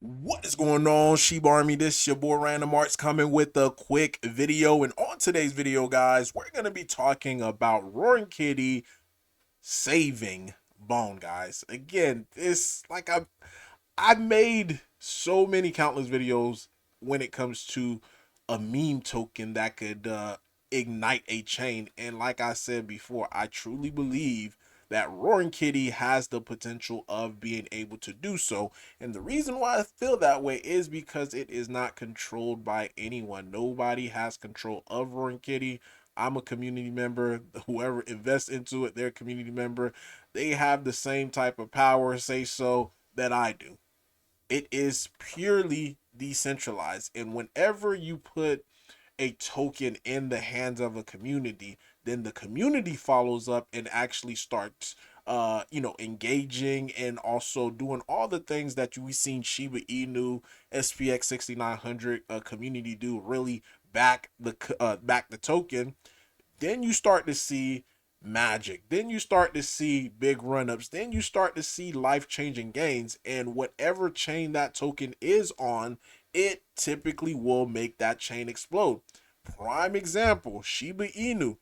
What is going on, Shiba Army? This your boy Random Arts coming with a quick video. And on today's video, guys, we're gonna be talking about Roaring Kitty saving Bone, guys. Again, this like I've made so many countless videos when it comes to a meme token that could ignite a chain. And like I said before, I truly believe that Roaring Kitty has the potential of being able to do so. And the reason why I feel that way is because it is not controlled by anyone. Nobody has control of Roaring Kitty. I'm a community member. Whoever invests into it, they're a community member. They have the same type of power, say so, that I do. It is purely decentralized. And whenever you put a token in the hands of a community, then the community follows up and actually starts engaging and also doing all the things that we seen Shiba Inu SPX 6900 community do, really back the token. Then you start to see magic. Then you start to see big run-ups. Then you start to see life-changing gains. And whatever chain that token is on, it typically will make that chain explode. Prime example, Shiba Inu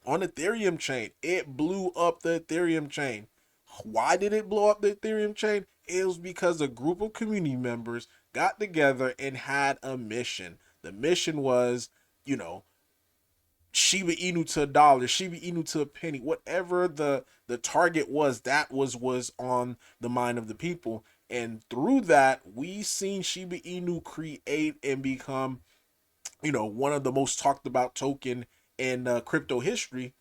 on Ethereum chain. It blew up the Ethereum chain. Why did it blow up the Ethereum chain? It was because a group of community members got together and had a mission. The mission was, you know, Shiba Inu to a dollar, Shiba Inu to a penny, whatever the target was, that was on the mind of the people. And through that, we seen Shiba Inu create and become, one of the most talked about token in crypto history.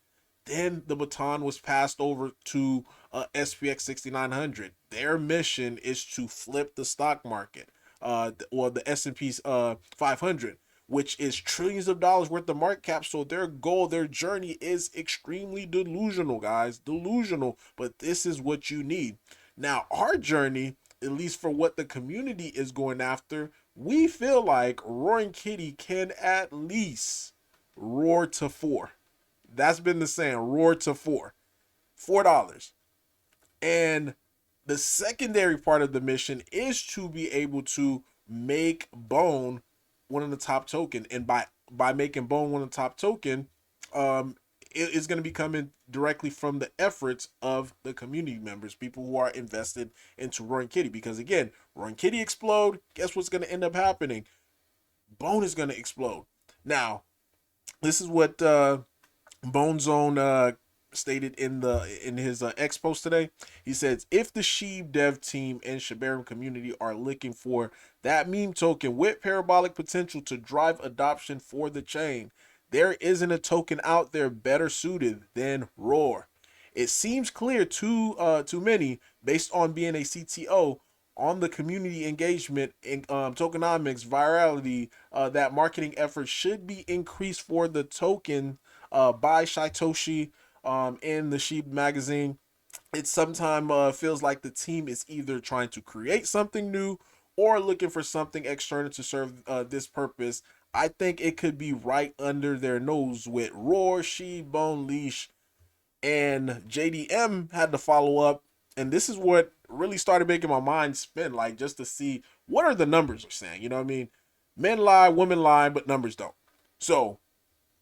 Then the baton was passed over to SPX 6900. Their mission is to flip the stock market, or the S&P 500, which is trillions of dollars worth of market cap. So their goal, their journey is extremely delusional, guys. Delusional. But this is what you need. Now, our journey, at least for what the community is going after, we feel like Roaring Kitty can at least roar to four. That's been the saying, roar to $4. And the secondary part of the mission is to be able to make Bone one of the top token. And by making Bone one of the top token, it is going to be coming directly from the efforts of the community members, people who are invested into Roaring Kitty. Because again, Roaring Kitty explode, guess what's going to end up happening? Bone is going to explode. Now, this is what Bone Zone stated in his X post today. He says, if the Sheeb dev team and Shibarium community are looking for that meme token with parabolic potential to drive adoption for the chain, there isn't a token out there better suited than Roar. It seems clear to many, based on being a CTO, on the community engagement in tokenomics virality, that marketing efforts should be increased for the token by Shytoshi in the Sheep magazine. It sometimes feels like the team is either trying to create something new or looking for something external to serve this purpose. I think it could be right under their nose with Roar, She, Bone, Leash, and JDM had to follow up. And this is what really started making my mind spin, like just to see what are the numbers are saying. You know what I mean? Men lie, women lie, but numbers don't. So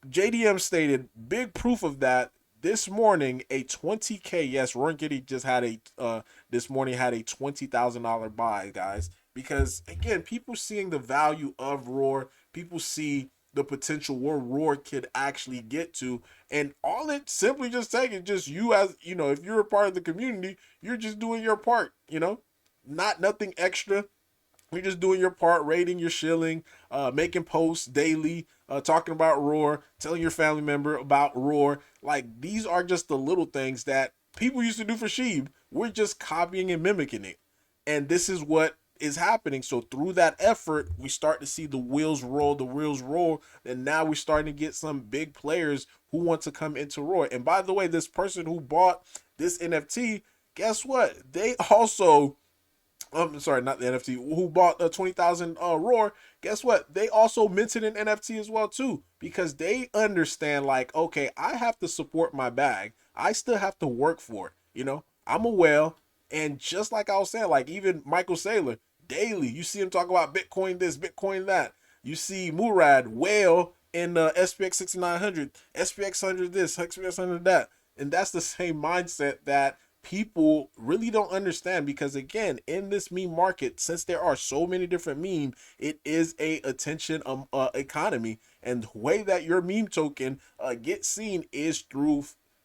JDM stated big proof of that this morning. A 20K, yes, Roaring Kitty just had a this morning had a $20,000 buy, guys. Because again, people seeing the value of Roar, people see the potential where Roar could actually get to, and all it simply just taking just you, as you know, if you're a part of the community, you're just doing your part, not nothing extra. You're just doing your part, rating your shilling, making posts daily, talking about Roar, telling your family member about Roar. Like, these are just the little things that people used to do for Sheeb. We're just copying and mimicking it. And this is what is happening. So through that effort, we start to see the wheels roll. And now we're starting to get some big players who want to come into Roar. And by the way, this person who bought this NFT, guess what? They also, I'm sorry, not the NFT, who bought the 20,000 Roar, guess what? They also minted an NFT as well too, because they understand, like, okay, I have to support my bag. I still have to work for it. I'm a whale. And just like I was saying, like even Michael Saylor, daily. You see him talk about Bitcoin this, Bitcoin that. You see Murad, Whale in SPX 6900, SPX 100 this, SPX 100 that. And that's the same mindset that people really don't understand, because again, in this meme market, since there are so many different memes, it is a attention economy, and the way that your meme token gets seen is through,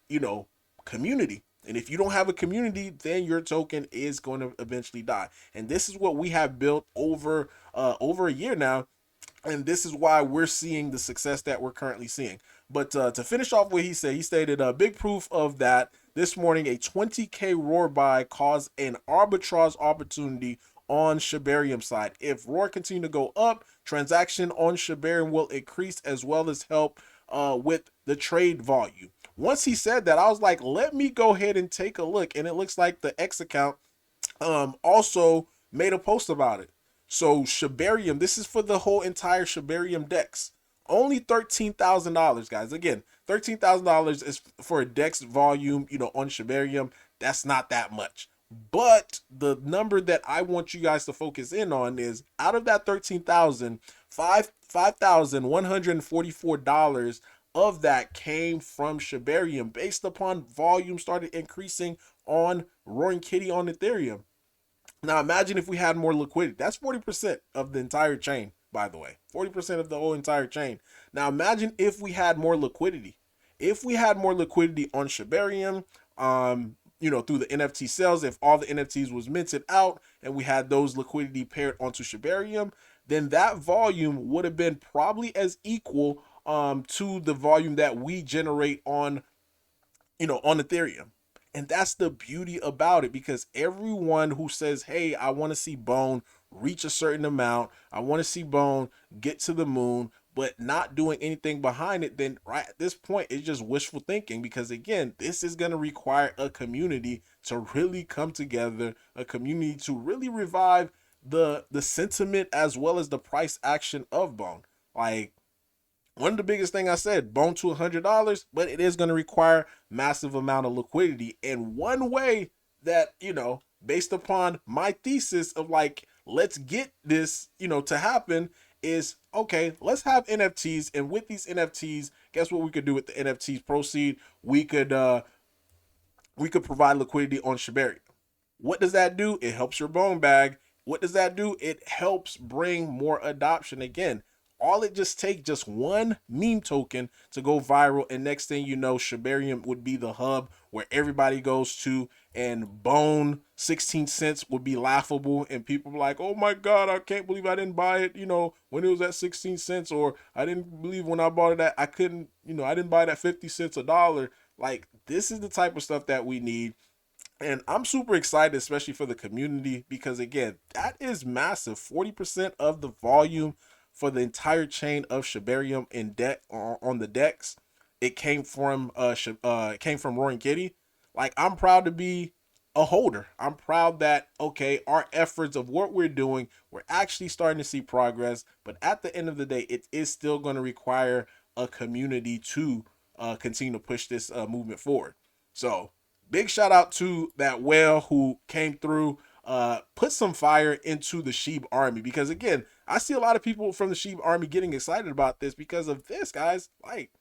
you know, community. And if you don't have a community, then your token is going to eventually die. And this is what we have built over a year now, and this is why we're seeing the success that we're currently seeing. But to finish off what he said, he stated a big proof of that this morning. A 20K roar buy caused an arbitrage opportunity on Shibarium side. If roar continue to go up, transaction on Shibarium will increase, as well as help with the trade volume. Once he said that, I was like, let me go ahead and take a look. And it looks like the X account also made a post about it. So Shibarium, this is for the whole entire Shibarium DEX. Only $13,000, guys. Again, $13,000 is for a DEX volume, on Shibarium. That's not that much. But the number that I want you guys to focus in on is, out of that 13,000, $5,144 of that came from Shibarium, based upon volume started increasing on Roaring Kitty on Ethereum. Now imagine if we had more liquidity. That's 40% of the entire chain, by the way. 40% of the whole entire chain. Now imagine if we had more liquidity. If we had more liquidity on Shibarium, through the NFT sales, if all the NFTs was minted out and we had those liquidity paired onto Shibarium, then that volume would have been probably as equal to the volume that we generate on Ethereum. And that's the beauty about it, because everyone who says, hey, I want to see Bone reach a certain amount, I want to see Bone get to the moon, but not doing anything behind it, then right at this point, it's just wishful thinking. Because again, this is going to require a community to really come together, a community to really revive the sentiment as well as the price action of Bone. Like, one of the biggest thing I said, Bone to $100, but it is going to require massive amount of liquidity. And one way that, based upon my thesis of like, let's get this, to happen, is, okay, let's have NFTs. And with these NFTs, guess what we could do with the NFTs proceed? We could provide liquidity on Shibarium. What does that do? It helps your Bone bag. What does that do? It helps bring more adoption. Again, all it just takes, just one meme token to go viral, and next thing you know, Shibarium would be the hub where everybody goes to, and Bone 16 cents would be laughable, and people were like, oh my god, I can't believe I didn't buy it, when it was at 16 cents, or I didn't believe when I bought it at, I couldn't, I didn't buy it at 50 cents a dollar. Like, this is the type of stuff that we need. And I'm super excited, especially for the community, because again, that is massive. 40% of the volume for the entire chain of Shibarium in deck on the DEX, it came from Roaring Kitty. Like, I'm proud to be a holder. I'm proud that, okay, our efforts of what we're doing, we're actually starting to see progress. But at the end of the day, it is still going to require a community to continue to push this movement forward. So big shout out to that whale who came through, put some fire into the Sheep army, because again, I see a lot of people from the Sheep army getting excited about this because of this, guys. Like,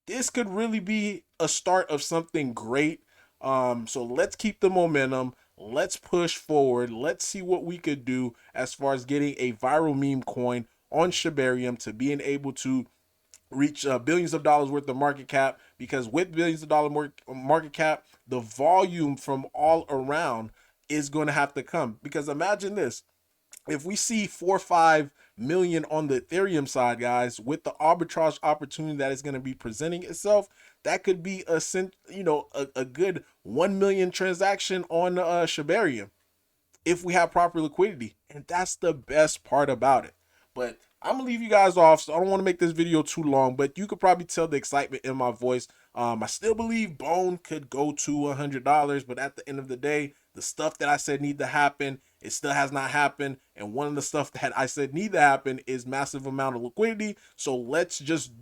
this could really be a start of something great. So let's keep the momentum. Let's push forward. Let's see what we could do as far as getting a viral meme coin on Shibarium, to being able to reach billions of dollars worth of market cap, because with billions of dollar market cap, the volume from all around is going to have to come. Because imagine this, if we see 4 or 5 million on the Ethereum side, guys, with the arbitrage opportunity that is going to be presenting itself, that could be a good 1 million transaction on Shibarium if we have proper liquidity. And that's the best part about it. But I'm gonna leave you guys off, so I don't want to make this video too long, but you could probably tell the excitement in my voice. I still believe Bone could go to $100, but at the end of the day, the stuff that I said need to happen, it still has not happened. And one of the stuff that I said need to happen is massive amount of liquidity. So let's just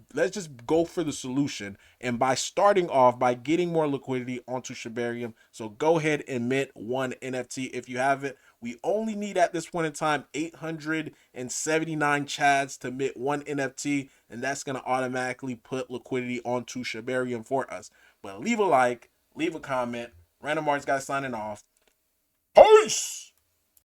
go for the solution. And by starting off by getting more liquidity onto Shibarium, so go ahead and mint one NFT if you have it. We only need at this point in time 879 chads to mint one NFT, and that's going to automatically put liquidity onto Shibarium for us. But leave a like, leave a comment. Random Arts guys signing off. Peace!